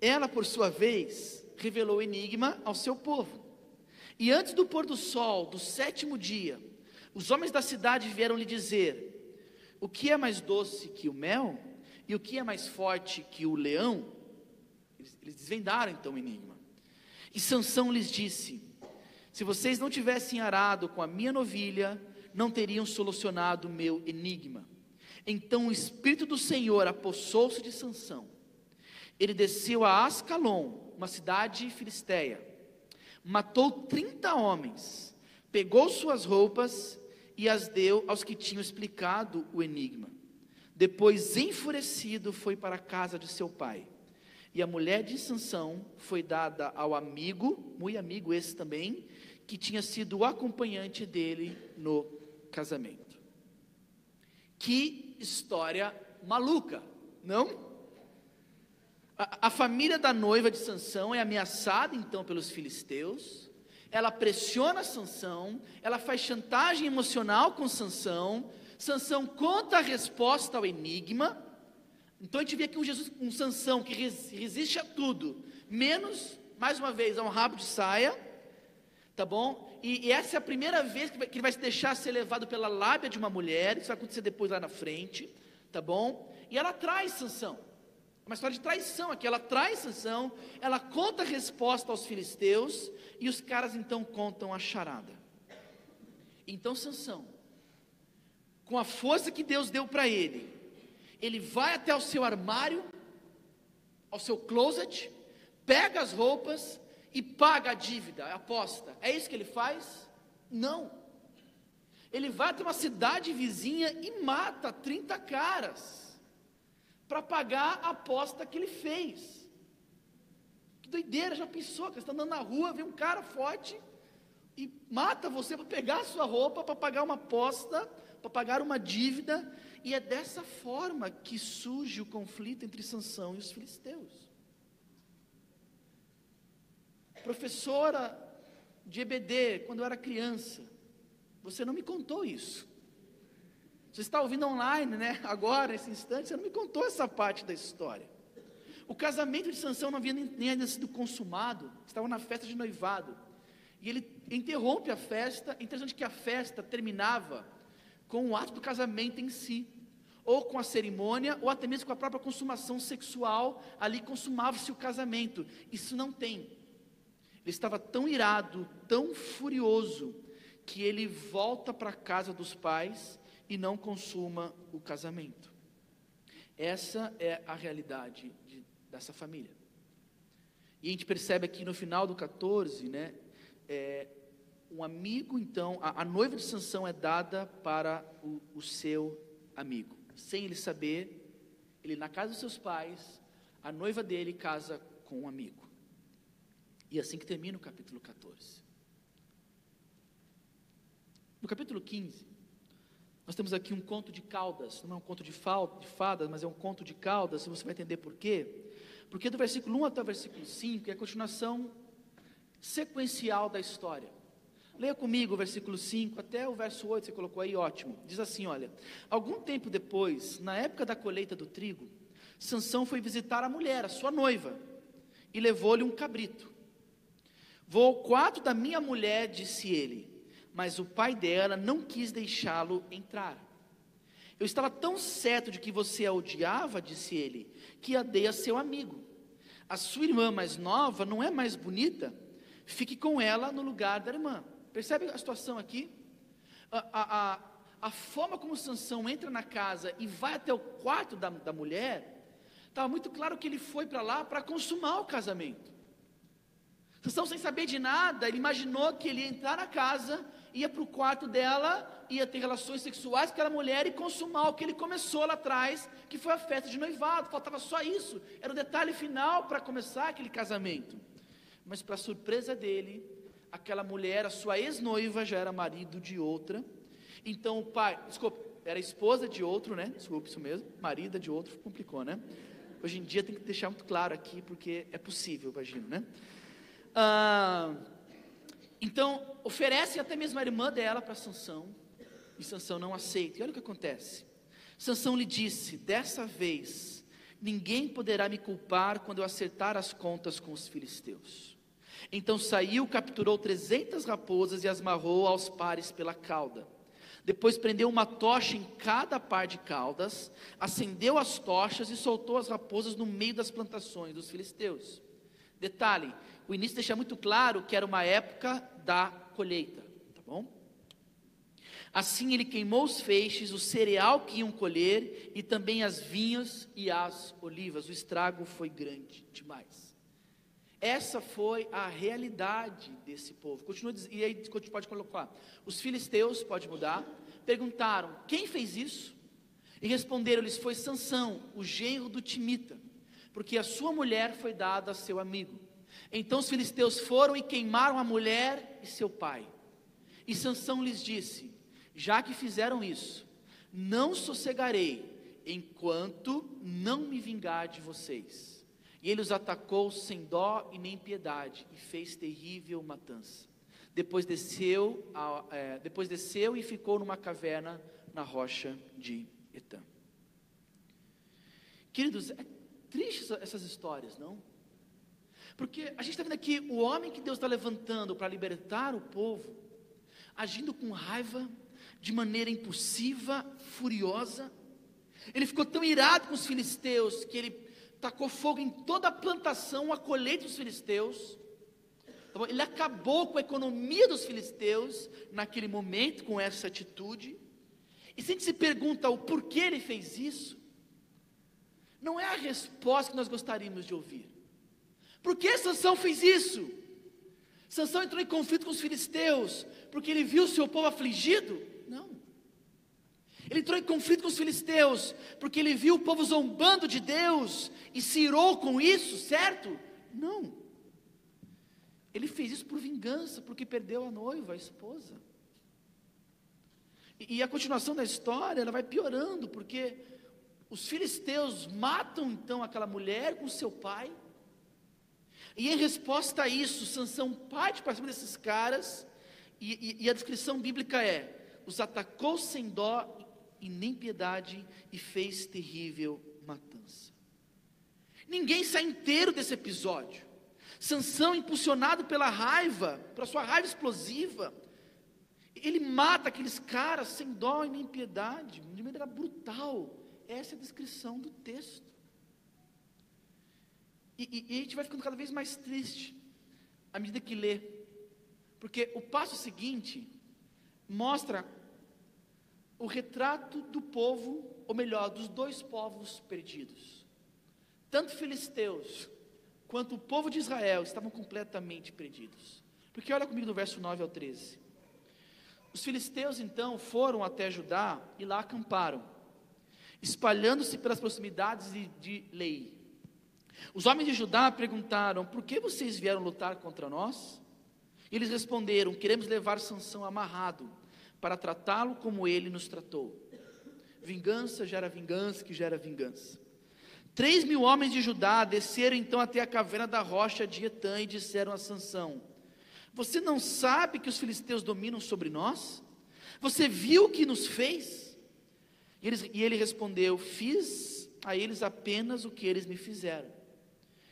Ela, por sua vez, revelou o enigma ao seu povo. E antes do pôr do sol do 7º dia, os homens da cidade vieram lhe dizer: o que é mais doce que o mel? E o que é mais forte que o leão? Eles desvendaram então o enigma. E Sansão lhes disse: se vocês não tivessem arado com a minha novilha, não teriam solucionado o meu enigma. Então o Espírito do Senhor apossou-se de Sansão. Ele desceu a Ascalon, uma cidade filisteia, matou 30 homens, pegou suas roupas e as deu aos que tinham explicado o enigma. Depois, enfurecido, foi para a casa de seu pai. E a mulher de Sansão foi dada ao amigo, muito amigo esse também, que tinha sido o acompanhante dele no casamento. Que história maluca, não? A família da noiva de Sansão é ameaçada então pelos filisteus. Ela pressiona Sansão, ela faz chantagem emocional com Sansão. Sansão conta a resposta ao enigma. Então a gente vê aqui um Sansão que resiste a tudo, menos, mais uma vez, a um rabo de saia, tá bom? E essa é a primeira vez que ele vai se deixar ser levado pela lábia de uma mulher. Isso vai acontecer depois lá na frente, tá bom? E ela traz Sansão. É uma história de traição aqui. Ela traz Sansão, ela conta a resposta aos filisteus, e os caras então contam a charada. Então Sansão, com a força que Deus deu para ele, ele vai até o seu armário, ao seu closet, pega as roupas e paga a dívida, a aposta. É isso que ele faz? Não. Ele vai até uma cidade vizinha e mata 30 caras para pagar a aposta que ele fez. Que doideira, já pensou? Que você está andando na rua, vê um cara forte e mata você para pegar a sua roupa, para pagar uma aposta para pagar uma dívida, e é dessa forma que surge o conflito entre Sansão e os filisteus. Professora de EBD, quando eu era criança, você não me contou isso. Você está ouvindo online, né? Agora, nesse instante, você não me contou essa parte da história. O casamento de Sansão não havia nem ainda sido consumado, estava na festa de noivado. E ele interrompe a festa. Interessante que a festa terminava com o ato do casamento em si, ou com a cerimônia, ou até mesmo com a própria consumação sexual. Ali consumava-se o casamento. Isso não tem. Ele estava tão irado, tão furioso, que ele volta para a casa dos pais e não consuma o casamento. Essa é a realidade dessa família. E a gente percebe aqui no final do 14, né? Um amigo, então, a noiva de Sansão é dada para o seu amigo. Sem ele saber, ele na casa dos seus pais, a noiva dele casa com um amigo. E assim que termina o capítulo 14. No capítulo 15, nós temos aqui um conto de caudas. Não é um conto de fadas, mas é um conto de caudas. Você vai entender por quê. Porque do versículo 1 até o versículo 5 é a continuação sequencial da história. Leia comigo o versículo 5 até o verso 8, você colocou aí, ótimo. Diz assim, olha: algum tempo depois, na época da colheita do trigo, Sansão foi visitar a mulher, a sua noiva, e levou-lhe um cabrito. Vou ao quarto da minha mulher, disse ele, mas o pai dela não quis deixá-lo entrar. Eu estava tão certo de que você a odiava, disse ele, que a dei a seu amigo. A sua irmã mais nova não é mais bonita? Fique com ela no lugar da irmã. Percebe a situação aqui? A forma como Sansão entra na casa e vai até o quarto da mulher, estava muito claro que ele foi para lá para consumar o casamento. Sansão, sem saber de nada, ele imaginou que ele ia entrar na casa, ia para o quarto dela, ia ter relações sexuais com aquela mulher e consumar o que ele começou lá atrás, que foi a festa de noivado. Faltava só isso, era o detalhe final para começar aquele casamento. Mas para surpresa dele, aquela mulher, a sua ex-noiva, já era marido de outra. Então o pai, desculpa, era esposa de outro, né? Desculpa, isso mesmo, marido de outro, complicou, né? Hoje em dia tem que deixar muito claro aqui, porque é possível, imagino, né? Então, oferece até mesmo a irmã dela para Sansão, e Sansão não aceita. E olha o que acontece. Sansão lhe disse: dessa vez, ninguém poderá me culpar quando eu acertar as contas com os filisteus. Então saiu, capturou 300 raposas e as amarrou aos pares pela cauda. Depois prendeu uma tocha em cada par de caudas, acendeu as tochas e soltou as raposas no meio das plantações dos filisteus. Detalhe, o início deixa muito claro que era uma época da colheita, tá bom? Assim ele queimou os feixes, o cereal que iam colher, e também as vinhas e as olivas. O estrago foi grande demais. Essa foi a realidade desse povo. Continua, e aí pode colocar, os filisteus, pode mudar, perguntaram, quem fez isso? E responderam-lhes, foi Sansão, o genro do Timita, porque a sua mulher foi dada a seu amigo. Então os filisteus foram e queimaram a mulher e seu pai. E Sansão lhes disse, já que fizeram isso, não sossegarei, enquanto não me vingar de vocês. E ele os atacou sem dó e nem piedade, e fez terrível matança. Depois desceu e ficou numa caverna na rocha de Etã. Queridos, é triste essas histórias, não? Porque a gente está vendo aqui o homem que Deus está levantando para libertar o povo, agindo com raiva, de maneira impulsiva, furiosa. Ele ficou tão irado com os filisteus, que ele tacou fogo em toda a plantação, a colheita dos filisteus. Ele acabou com a economia dos filisteus, naquele momento, com essa atitude. E se a gente se pergunta o porquê ele fez isso, não é a resposta que nós gostaríamos de ouvir. Por que Sansão fez isso? Sansão entrou em conflito com os filisteus, porque ele viu o seu povo afligido? Não. Ele entrou em conflito com os filisteus, porque ele viu o povo zombando de Deus, e se irou com isso, certo? Não. Ele fez isso por vingança, porque perdeu a noiva, a esposa. E a continuação da história, ela vai piorando, porque os filisteus matam então aquela mulher com seu pai, e em resposta a isso, Sansão parte para cima desses caras, e a descrição bíblica é: os atacou sem dó e nem piedade, e fez terrível matança. Ninguém sai inteiro desse episódio. Sansão, impulsionado pela raiva, pela sua raiva explosiva, ele mata aqueles caras sem dó e nem piedade, de maneira brutal. Essa é a descrição do texto. E a gente vai ficando cada vez mais triste à medida que lê, porque o passo seguinte mostra o retrato do povo, ou melhor, dos dois povos perdidos. Tanto filisteus quanto o povo de Israel estavam completamente perdidos. Porque olha comigo no verso 9 ao 13. Os filisteus então foram até Judá e lá acamparam, espalhando-se pelas proximidades de Lei. Os homens de Judá perguntaram: por que vocês vieram lutar contra nós? E eles responderam: queremos levar Sansão amarrado, para tratá-lo como ele nos tratou. Vingança gera vingança, que gera vingança. 3.000 homens de Judá desceram então até a caverna da rocha de Etã e disseram a Sansão: você não sabe que os filisteus dominam sobre nós? Você viu o que nos fez? E ele respondeu: fiz a eles apenas o que eles me fizeram.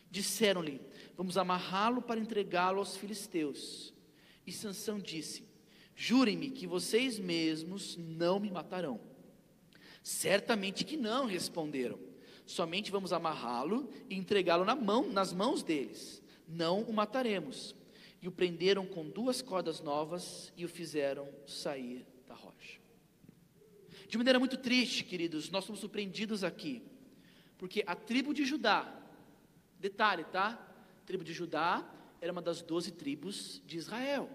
Disseram-lhe: vamos amarrá-lo para entregá-lo aos filisteus. E Sansão disse: jurem-me que vocês mesmos não me matarão. Certamente que não, responderam. Somente vamos amarrá-lo e entregá-lo nas mãos deles. Não o mataremos. E o prenderam com 2 cordas novas e o fizeram sair da rocha. De maneira muito triste, queridos, nós somos surpreendidos aqui, porque a tribo de Judá, detalhe, tá? A tribo de Judá era uma das 12 tribos de Israel.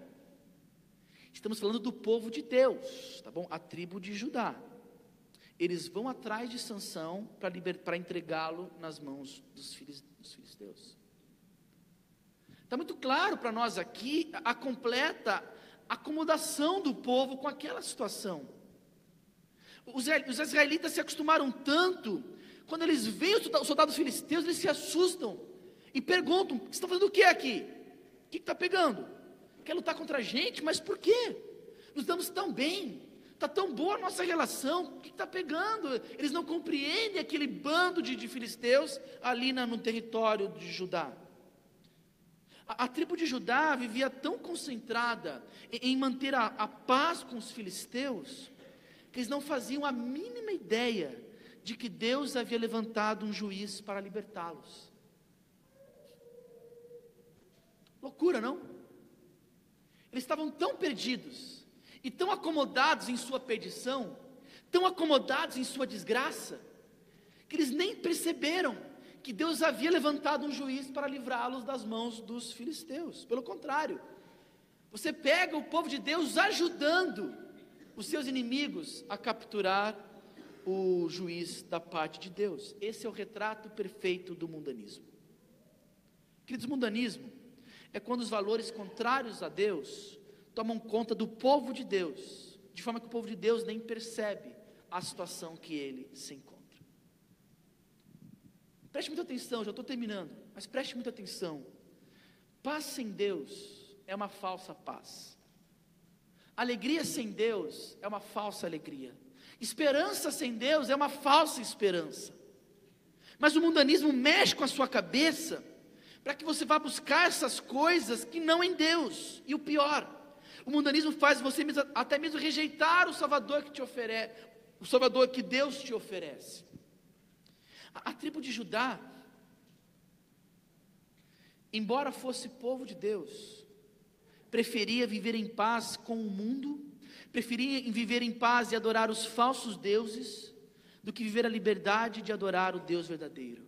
Estamos falando do povo de Deus, tá bom? A tribo de Judá. Eles vão atrás de Sansão para entregá-lo nas mãos dos filisteus. Está muito claro para nós aqui a completa acomodação do povo com aquela situação. Os israelitas se acostumaram tanto, quando eles veem os soldados filisteus, eles se assustam e perguntam: vocês estão fazendo o que aqui? O que está pegando? Quer lutar contra a gente? Mas por quê? Nos damos tão bem, está tão boa a nossa relação, o que está pegando? Eles não compreendem aquele bando de filisteus ali no território de Judá. A tribo de Judá vivia tão concentrada em manter a paz com os filisteus, que eles não faziam a mínima ideia de que Deus havia levantado um juiz para libertá-los. Loucura, não? Eles estavam tão perdidos e tão acomodados em sua perdição, tão acomodados em sua desgraça, que eles nem perceberam que Deus havia levantado um juiz para livrá-los das mãos dos filisteus. Pelo contrário, você pega o povo de Deus ajudando os seus inimigos a capturar o juiz da parte de Deus. Esse é o retrato perfeito do mundanismo. Queridos, mundanismo é quando os valores contrários a Deus tomam conta do povo de Deus, de forma que o povo de Deus nem percebe a situação que ele se encontra. Preste muita atenção, já estou terminando, mas preste muita atenção. Paz sem Deus é uma falsa paz. Alegria sem Deus é uma falsa alegria. Esperança sem Deus é uma falsa esperança. Mas o mundanismo mexe com a sua cabeça para que você vá buscar essas coisas que não em Deus. E o pior, o mundanismo faz você até mesmo rejeitar o Salvador que te oferece, o Salvador que Deus te oferece. A tribo de Judá, embora fosse povo de Deus, preferia viver em paz com o mundo, preferia viver em paz e adorar os falsos deuses, do que viver a liberdade de adorar o Deus verdadeiro.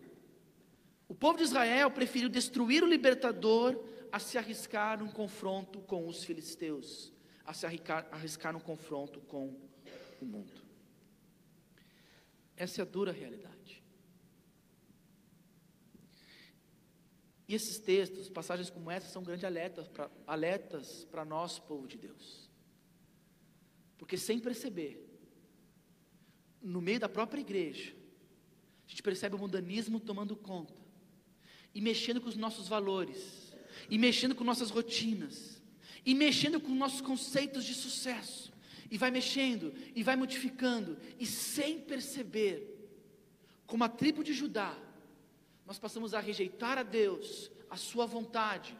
O povo de Israel preferiu destruir o libertador a se arriscar num confronto com os filisteus, a se arriscar num confronto com o mundo. Essa é a dura realidade. E esses textos, passagens como essa, são grandes alertas para nós, povo de Deus. Porque sem perceber, no meio da própria igreja, a gente percebe o mundanismo tomando conta, e mexendo com os nossos valores, e mexendo com nossas rotinas, e mexendo com nossos conceitos de sucesso, e vai mexendo, e vai modificando, e sem perceber, como a tribo de Judá, nós passamos a rejeitar a Deus, a sua vontade,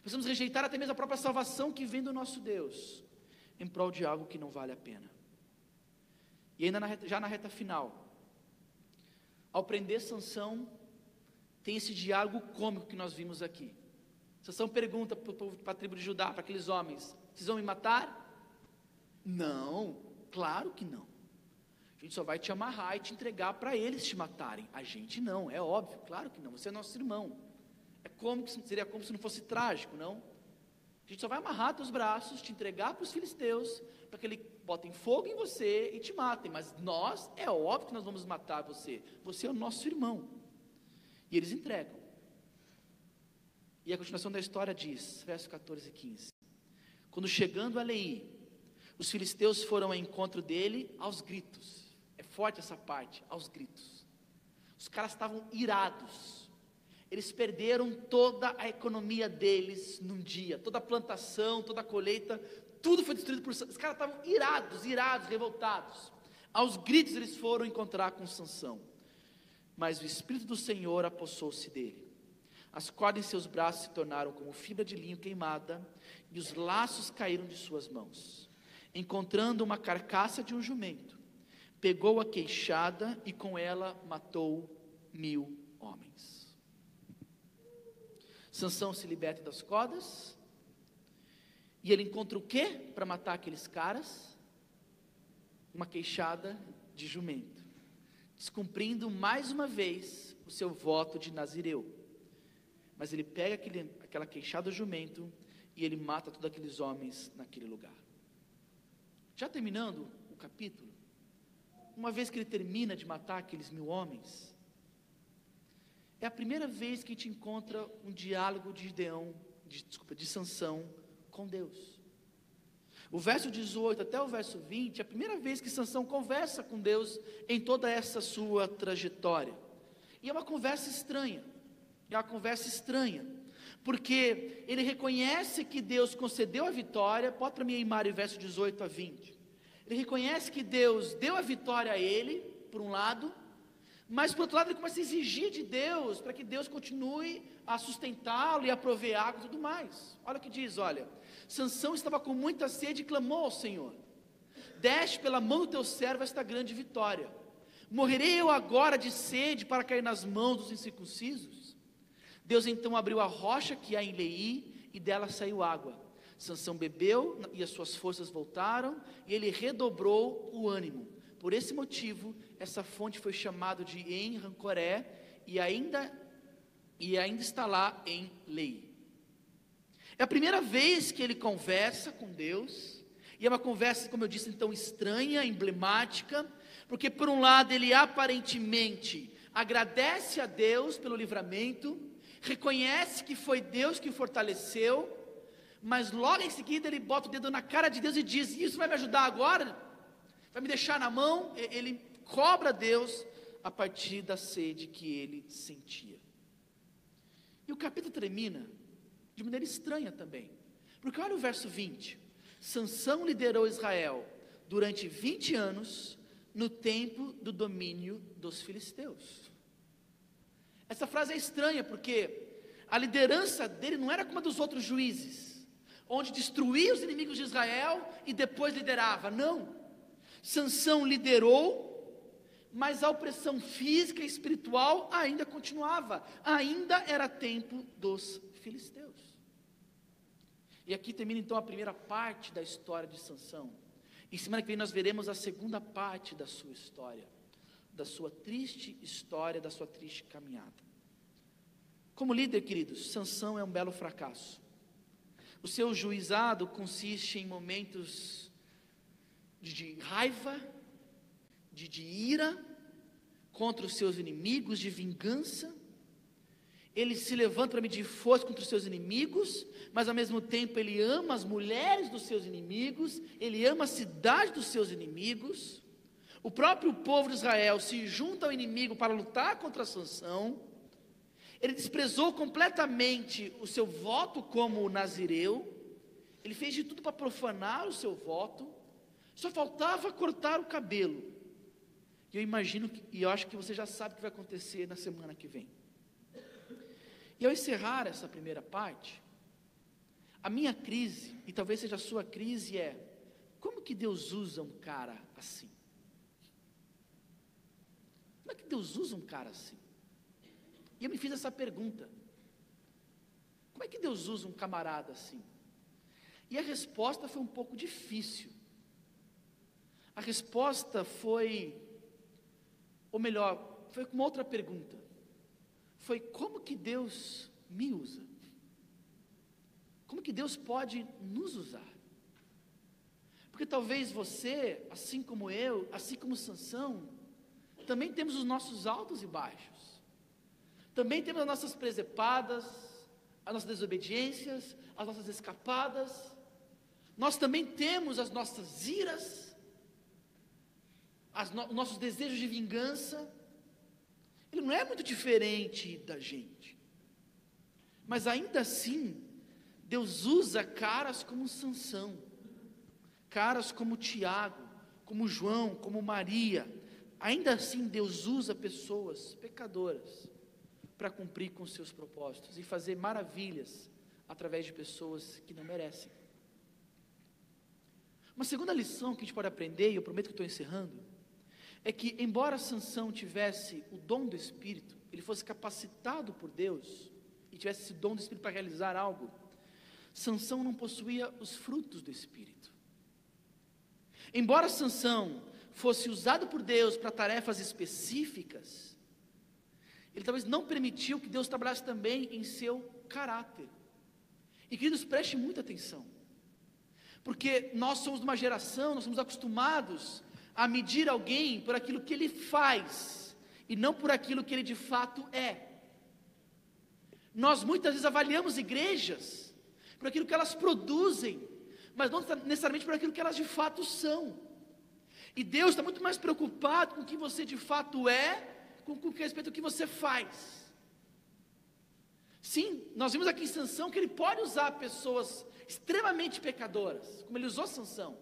passamos a rejeitar até mesmo a própria salvação que vem do nosso Deus, em prol de algo que não vale a pena. E ainda já na reta final, ao prender Sansão, tem esse diálogo cômico que nós vimos aqui. Sansão pergunta para a tribo de Judá, para aqueles homens: vocês vão me matar? Não, claro que não. A gente só vai te amarrar e te entregar para eles te matarem. A gente não, é óbvio, claro que não. Você é nosso irmão. Seria como se não fosse trágico, não? A gente só vai amarrar teus braços, te entregar para os filisteus, para que eles botem fogo em você e te matem. Mas nós, é óbvio que nós vamos matar você. Você é o nosso irmão. E eles entregam. E a continuação da história diz, versos 14 e 15: quando chegando a Leí, os filisteus foram ao encontro dele aos gritos. É forte essa parte, aos gritos. Os caras estavam irados. Eles perderam toda a economia deles num dia. Toda a plantação, toda a colheita, tudo foi destruído por... Os caras estavam irados, revoltados. Aos gritos eles foram encontrar com Sansão. Mas o Espírito do Senhor apossou-se dele. As cordas em seus braços se tornaram como fibra de linho queimada, e os laços caíram de suas mãos. Encontrando uma carcaça de um jumento, pegou a queixada e com ela matou 1000 homens. Sansão se liberta das cordas, e ele encontra o quê para matar aqueles caras? Uma queixada de jumento, descumprindo mais uma vez o seu voto de nazireu. Mas ele pega aquela queixada do jumento, e ele mata todos aqueles homens naquele lugar. Já terminando o capítulo, uma vez que ele termina de matar aqueles 1000 homens, é a primeira vez que a gente encontra um diálogo de Sansão com Deus. O verso 18 até o verso 20, é a primeira vez que Sansão conversa com Deus em toda essa sua trajetória. E é uma conversa estranha, porque ele reconhece que Deus concedeu a vitória. Pode para mim aí, Mário, verso 18 a 20. Ele reconhece que Deus deu a vitória a ele, por um lado, mas por outro lado ele começa a exigir de Deus, para que Deus continue a sustentá-lo e a prover água e tudo mais. Olha o que diz, olha: Sansão estava com muita sede e clamou ao Senhor: deste pela mão do teu servo esta grande vitória. Morrerei eu agora de sede para cair nas mãos dos incircuncisos? Deus então abriu a rocha que há em Leí, e dela saiu água. Sansão bebeu, e as suas forças voltaram, e ele redobrou o ânimo. Por esse motivo, essa fonte foi chamada de En-Rancoré, e ainda está lá em Leí. É a primeira vez que ele conversa com Deus, e é uma conversa, como eu disse, então estranha, emblemática, porque por um lado ele aparentemente agradece a Deus pelo livramento, reconhece que foi Deus que o fortaleceu, mas logo em seguida ele bota o dedo na cara de Deus e diz: isso vai me ajudar agora? Vai me deixar na mão? Ele cobra Deus a partir da sede que ele sentia. E o capítulo termina de maneira estranha também, porque olha o verso 20: Sansão liderou Israel durante 20 anos no tempo do domínio dos filisteus. Essa frase é estranha porque a liderança dele não era como a dos outros juízes, onde destruía os inimigos de Israel e depois liderava. Não, Sansão liderou, mas a opressão física e espiritual ainda continuava, ainda era tempo dos filisteus. E aqui termina então a primeira parte da história de Sansão. E semana que vem nós veremos a segunda parte da sua história, da sua triste história, da sua triste caminhada. Como líder, queridos, Sansão é um belo fracasso. O seu juizado consiste em momentos de raiva, de ira contra os seus inimigos, de vingança, ele se levanta para medir força contra os seus inimigos, mas ao mesmo tempo ele ama as mulheres dos seus inimigos, ele ama a cidade dos seus inimigos. O próprio povo de Israel se junta ao inimigo para lutar contra Sansão. Ele desprezou completamente o seu voto como nazireu, ele fez de tudo para profanar o seu voto, só faltava cortar o cabelo. E eu imagino, e eu acho que você já sabe o que vai acontecer na semana que vem. E ao encerrar essa primeira parte, a minha crise, e talvez seja a sua crise, é: como que Deus usa um cara assim? Como é que Deus usa um cara assim? E eu me fiz essa pergunta: como é que Deus usa um camarada assim? E a resposta foi um pouco difícil. A resposta foi, ou melhor, foi com uma outra pergunta. Foi: como que Deus me usa? Como que Deus pode nos usar? Porque talvez você, assim como eu, assim como Sansão, também temos os nossos altos e baixos. Também temos as nossas presepadas, as nossas desobediências, as nossas escapadas. Nós também temos as nossas iras, os nossos desejos de vingança. Ele não é muito diferente da gente, mas ainda assim, Deus usa caras como Sansão, caras como Tiago, como João, como Maria. Ainda assim, Deus usa pessoas pecadoras para cumprir com os seus propósitos e fazer maravilhas através de pessoas que não merecem. Uma segunda lição que a gente pode aprender, e eu prometo que estou encerrando, é que, embora Sansão tivesse o dom do Espírito, ele fosse capacitado por Deus, e tivesse esse dom do Espírito para realizar algo, Sansão não possuía os frutos do Espírito. Embora Sansão fosse usado por Deus para tarefas específicas, ele talvez não permitiu que Deus trabalhasse também em seu caráter. E queridos, preste muita atenção, porque nós somos de uma geração, nós somos acostumados a medir alguém por aquilo que ele faz, e não por aquilo que ele de fato é. Nós muitas vezes avaliamos igrejas por aquilo que elas produzem, mas não necessariamente por aquilo que elas de fato são. E Deus está muito mais preocupado com o que você de fato é, com respeito ao que você faz. Sim, nós vimos aqui em Sansão que ele pode usar pessoas extremamente pecadoras, como ele usou Sansão.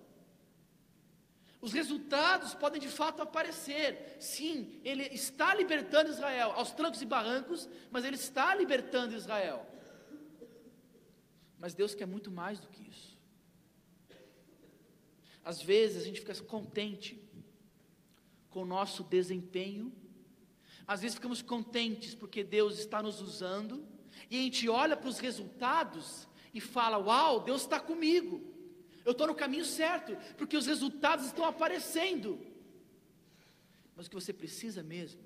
Os resultados podem de fato aparecer. Sim, ele está libertando Israel aos trancos e barrancos, mas ele está libertando Israel. Mas Deus quer muito mais do que isso. Às vezes a gente fica contente com o nosso desempenho, às vezes ficamos contentes porque Deus está nos usando, e a gente olha para os resultados e fala: uau, Deus está comigo, eu estou no caminho certo, porque os resultados estão aparecendo. Mas o que você precisa mesmo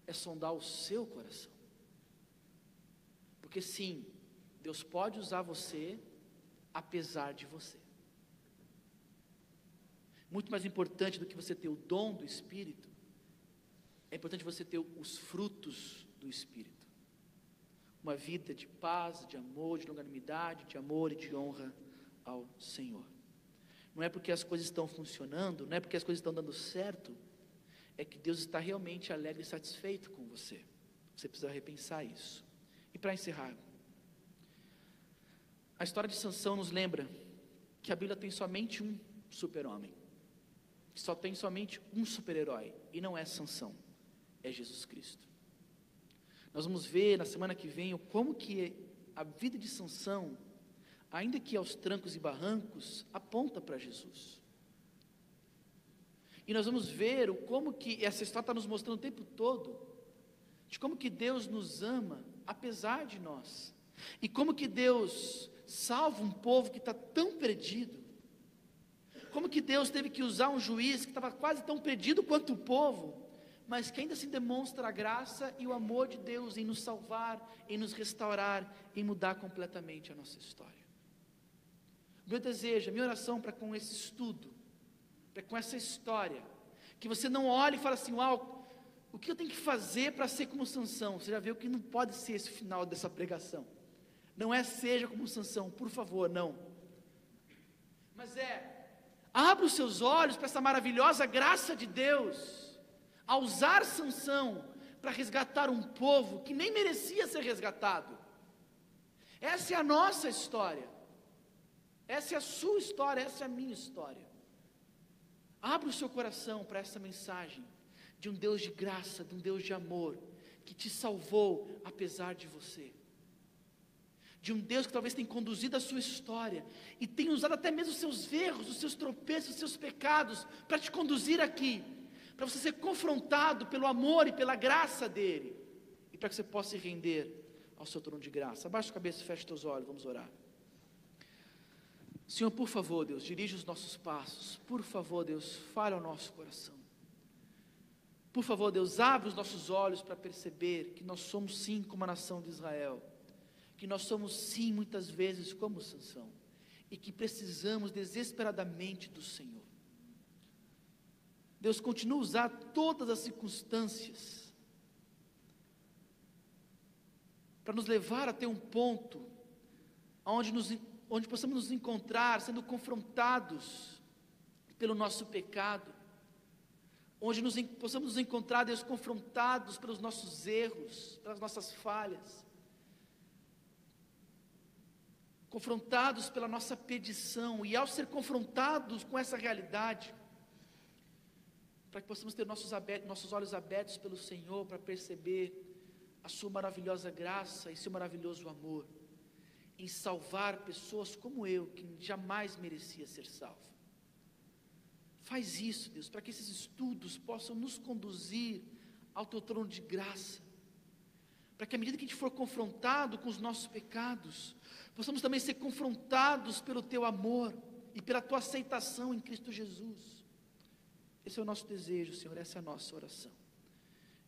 é sondar o seu coração, porque sim, Deus pode usar você apesar de você. Muito mais importante do que você ter o dom do Espírito, é importante você ter os frutos do Espírito. Uma vida de paz, de amor, de longanimidade, de amor e de honra ao Senhor. Não é porque as coisas estão funcionando, não é porque as coisas estão dando certo, é que Deus está realmente alegre e satisfeito com você. Você precisa repensar isso. E para encerrar, a história de Sansão nos lembra que a Bíblia tem somente um super-homem, só tem somente um super-herói, e não é Sansão, é Jesus Cristo. Nós vamos ver na semana que vem como que a vida de Sansão, ainda que aos trancos e barrancos, aponta para Jesus. E nós vamos ver como que essa história está nos mostrando o tempo todo, de como que Deus nos ama, apesar de nós, e como que Deus salva um povo que está tão perdido, como que Deus teve que usar um juiz que estava quase tão perdido quanto o povo, mas que ainda assim demonstra a graça e o amor de Deus em nos salvar, em nos restaurar, em mudar completamente a nossa história. Meu desejo, a minha oração para com esse estudo, para com essa história, que você não olhe e fale assim: uau, o que eu tenho que fazer para ser como Sansão? Você já viu que não pode ser esse o final dessa pregação. Não é seja como Sansão, por favor, não. Mas abra os seus olhos para essa maravilhosa graça de Deus, a usar Sansão para resgatar um povo que nem merecia ser resgatado. Essa é a nossa história, essa é a sua história, essa é a minha história. Abra o seu coração para essa mensagem de um Deus de graça, de um Deus de amor, que te salvou apesar de você, de um Deus que talvez tenha conduzido a sua história, e tenha usado até mesmo os seus erros, os seus tropeços, os seus pecados, para te conduzir aqui, para você ser confrontado pelo amor e pela graça dEle, e para que você possa se render ao seu trono de graça. Abaixa a cabeça e fecha os teus olhos, vamos orar. Senhor, por favor, Deus, dirige os nossos passos, por favor, Deus, fale ao nosso coração. Por favor, Deus, abre os nossos olhos para perceber que nós somos sim como a nação de Israel, que nós somos sim muitas vezes como Sansão, e que precisamos desesperadamente do Senhor. Deus, continua a usar todas as circunstâncias para nos levar até um ponto onde possamos nos encontrar sendo confrontados pelo nosso pecado, onde possamos nos encontrar, Deus, confrontados pelos nossos erros, pelas nossas falhas, confrontados pela nossa pedição, e ao ser confrontados com essa realidade, para que possamos ter nossos olhos abertos pelo Senhor, para perceber a sua maravilhosa graça e seu maravilhoso amor, em salvar pessoas como eu, que jamais merecia ser salvo. Faz isso, Deus, para que esses estudos possam nos conduzir ao teu trono de graça, para que à medida que a gente for confrontado com os nossos pecados, possamos também ser confrontados pelo teu amor e pela tua aceitação em Cristo Jesus. Esse é o nosso desejo, Senhor, essa é a nossa oração.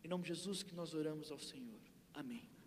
Em nome de Jesus que nós oramos ao Senhor. Amém.